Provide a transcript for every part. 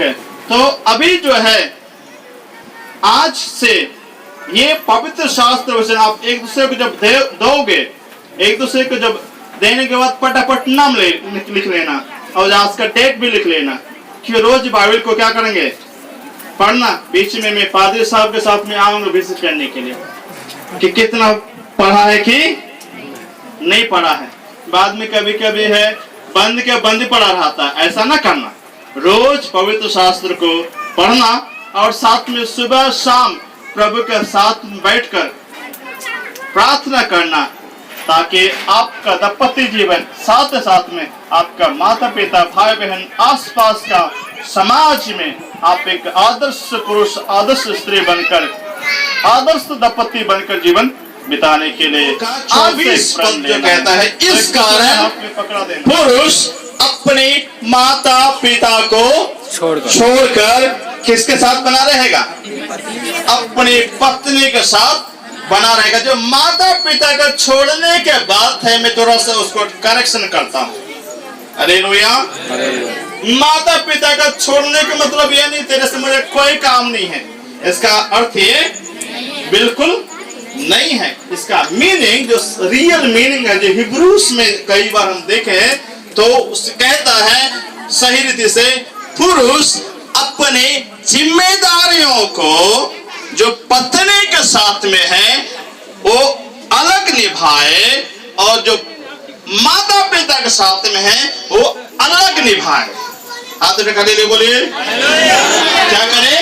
है। तो अभी जो है आज से ये पवित्र शास्त्र वचन आप एक दूसरे को जब दोगे, एक दूसरे को जब देने के बाद फटाफट नाम लिख लेना और आज का डेट भी लिख लेना कि रोज बाइबल को क्या करेंगे, पढ़ना। बीच में मैं पादरी साहब के साथ में आऊंगा विजिट करने के लिए कि कितना पढ़ा है कि नहीं पढ़ा है। बाद में कभी कभी है बंद के बंद पढ़ा रहता है, ऐसा ना करना। रोज पवित्र शास्त्र को पढ़ना और साथ में सुबह शाम प्रभु के साथ बैठकर प्रार्थना करना, ताकि आपका दाम्पत्य जीवन साथ साथ में आपका माता पिता भाई बहन आसपास का समाज में आप एक आदर्श पुरुष आदर्श स्त्री बनकर आदर्श दाम्पत्य बनकर जीवन बिताने के लिए 24 पद जो कहता है, इस कारण पुरुष अपने माता पिता को छोड़कर किसके साथ बना रहेगा? अपनी पत्नी के साथ बना रहेगा। जो माता पिता को छोड़ने के बाद है, मैं थोड़ा सा उसको करेक्शन करता हूँ। हालेलुया। माता पिता का छोड़ने का मतलब यह नहीं तेरे से मुझे कोई काम नहीं है, इसका अर्थ ये बिल्कुल नहीं है। इसका मीनिंग जो रियल मीनिंग है, जो हिब्रूस में कई बार हम देखे तो उससे कहता है सही रीति से, पुरुष अपने जिम्मेदारियों को जो पत्नी के साथ में है वो अलग निभाए और जो माता पिता के साथ में है वो अलग निभाए। हाथ उठा के बोलिए क्या करें?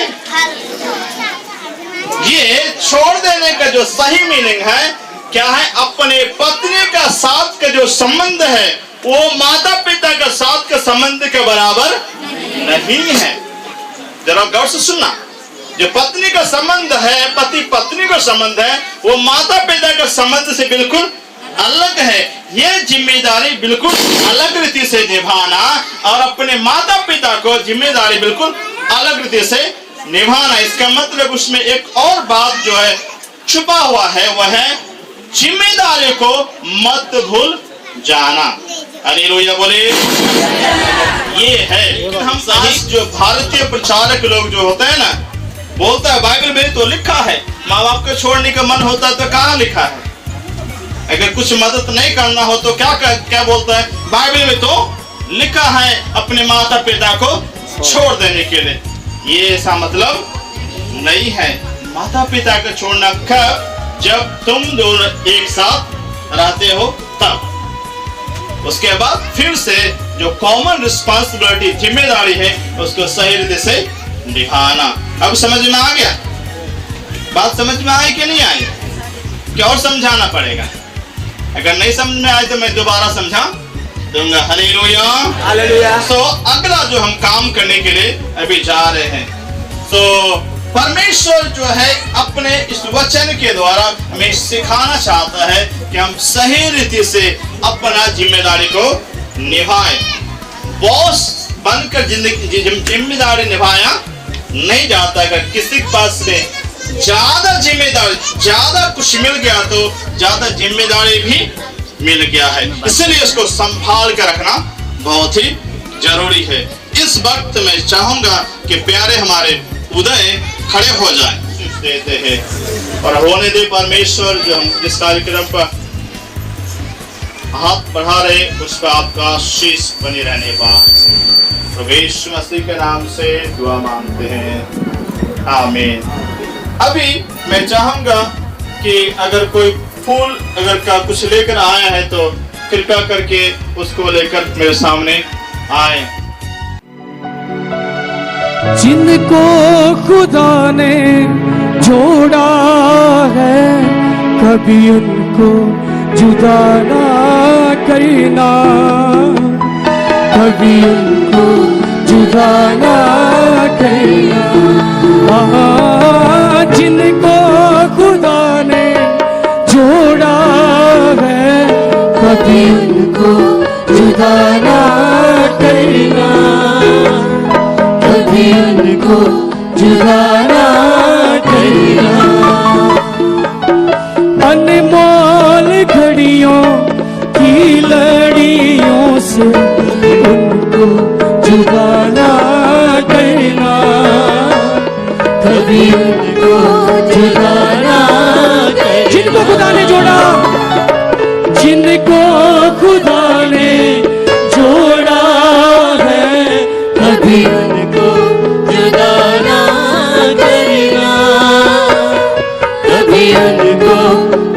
ये छोड़ देने का जो सही मीनिंग है क्या है? अपने पत्नी का साथ का जो संबंध है वो माता पिता के साथ के संबंध के बराबर नहीं है। जरा गौर से सुनना, जो पत्नी का संबंध है, पति पत्नी का संबंध है, वो माता पिता के संबंध से बिल्कुल अलग है। ये जिम्मेदारी बिल्कुल अलग रीति से निभाना और अपने माता पिता को जिम्मेदारी बिल्कुल अलग रीति से निभाना। इसका मतलब उसमें एक और बात जो है छुपा हुआ है, वह है जिम्मेदारी को मत भूल जाना। हालेलुया बोले। ये है हम आज जो भारतीय प्रचारक लोग जो होते हैं ना, बोलता है बाइबल में तो लिखा है माँ बाप को छोड़ने का मन होता है तो कहाँ लिखा है? अगर कुछ मदद नहीं करना हो तो क्या बोलता है? बाइबल में तो लिखा है अपने माता पिता को छोड़ देने के लिए। ये ऐसा मतलब नहीं है। माता पिता को छोड़ना कब? जब तुम दोनों एक साथ रहते हो तब। उसके बाद फिर से जो कॉमन रिस्पांसिबिलिटी जिम्मेदारी है उसको सही रीति से निभाना। अब समझ में आ गया? बात समझ में आई कि नहीं आई? क्या और समझाना पड़ेगा? अगर नहीं समझ में आए तो मैं दोबारा समझा दूंगा। Hallelujah hallelujah. तो अगला जो हम काम करने के लिए अभी जा रहे हैं, तो परमेश्वर जो है अपने इस वचन के द्वारा हमें सिखाना चाहता है कि हम सही रीति से अपना जिम्मेदारी को निभाएं। बॉस बनकर जिंदगी जिम्मेदारी निभाया नहीं जाता। अगर किसी के पास में ज्यादा जिम्मेदारी, ज्यादा कुछ मिल गया तो ज्यादा जिम्मेदारी भी मिल गया है, इसलिए उसको संभाल कर रखना बहुत ही जरूरी है। इस वक्त मैं चाहूंगा कि प्यारे हमारे उदय खड़े हो जाए देते हैं और होने दे परमेश्वर जो हम जिस कार्यक्रम पर हाथ बढ़ा रहे उस पर आपका आशीष बनी रहने पा। प्रभु यीशु मसीह के नाम से दुआ मांगते हैं, आमीन। अभी मैं चाहूंगा कि अगर कोई फूल अगर का कुछ लेकर आया है तो कृपया करके उसको लेकर मेरे सामने आए। जिनको खुदा ने जोड़ा है कभी उनको जुदा ना करना, कभी उनको जुदा ना करना। जिनको खुदा ने जोड़ा है कभी उनको जुदा ना करना, कभी उनको जुदा ना करना। अनमोल घड़ियों की लड़ियों से उनको जुदा ना करना, को खुदा ने जोड़ा है, कभी उनको जुदा ना करना, कभी उनको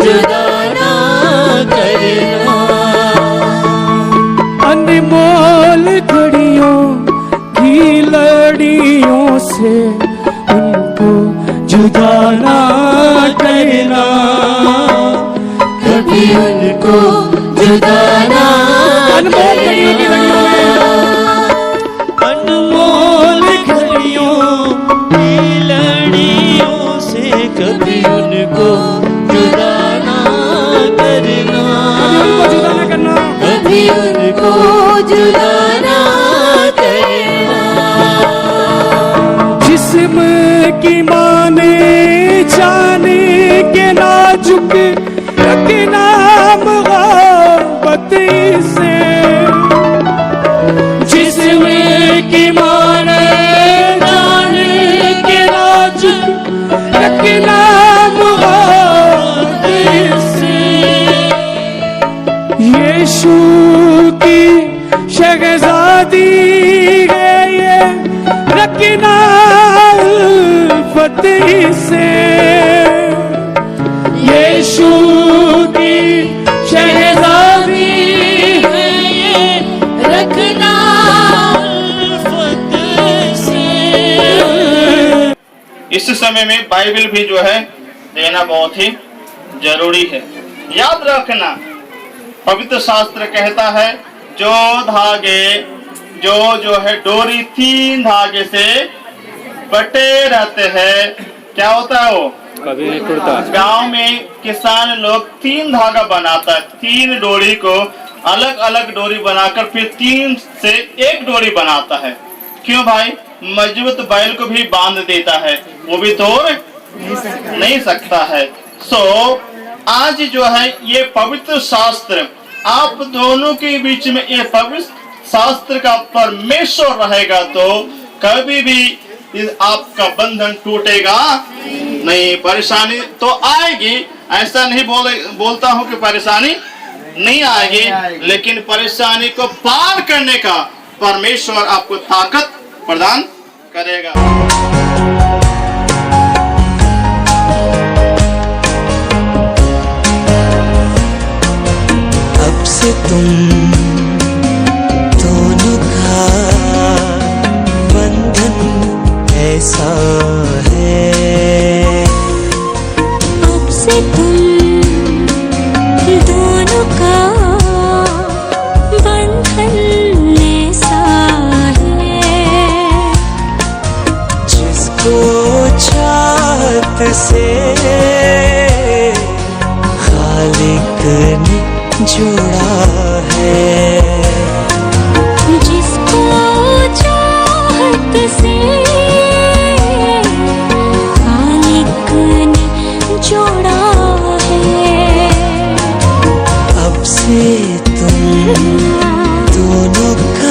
जुदा ना करना। अनमोल घड़ियों की लड़ियों से उनको जुदा ना करना, कभी उनको जुदा ना करना। अनमोल घड़ियों की लड़ियों से कभी उनको जुदा ना करना, कभी उनको जुदा ना करना। जिस्म की माने जाने के नाजुक रखना मोहब्बत से, जिस्म की माने जाने के नाजुक रखना मोहब्बत से। यीशु की शहज़ादी है ये, रखना उल्फत से। यीशु की शहज़ादी है ये, रखना उल्फत से। इस समय में बाइबल भी जो है देना बहुत ही जरूरी है। याद रखना, पवित्र शास्त्र कहता है जो धागे जो है डोरी 3 धागे से बटे रहते हैं, क्या होता है वो? कभी नहीं टूटता। गांव में किसान लोग 3 धागा बनाता है, 3 डोरी को अलग अलग डोरी बनाकर फिर 3 से 1 डोरी बनाता है। क्यों भाई? मजबूत बैल को भी बांध देता है, वो भी तोड़ नहीं सकता है। आज जो है ये पवित्र शास्त्र आप दोनों के बीच में, ये पवित्र शास्त्र का परमेश्वर रहेगा तो कभी भी आपका बंधन टूटेगा नहीं। परेशानी तो आएगी, ऐसा नहीं बोलता हूँ कि परेशानी नहीं आएगी, लेकिन परेशानी को पार करने का परमेश्वर आपको ताकत प्रदान करेगा। अब से तुम दोनों का बंधन ऐसा है, अब से तुम दोनों का बंधन ऐसा है, जिसको चाहत से खालिक ने जोड़ा है, जिसको चाहत से खालिक ने जोड़ा है। अब से तुम दोनों का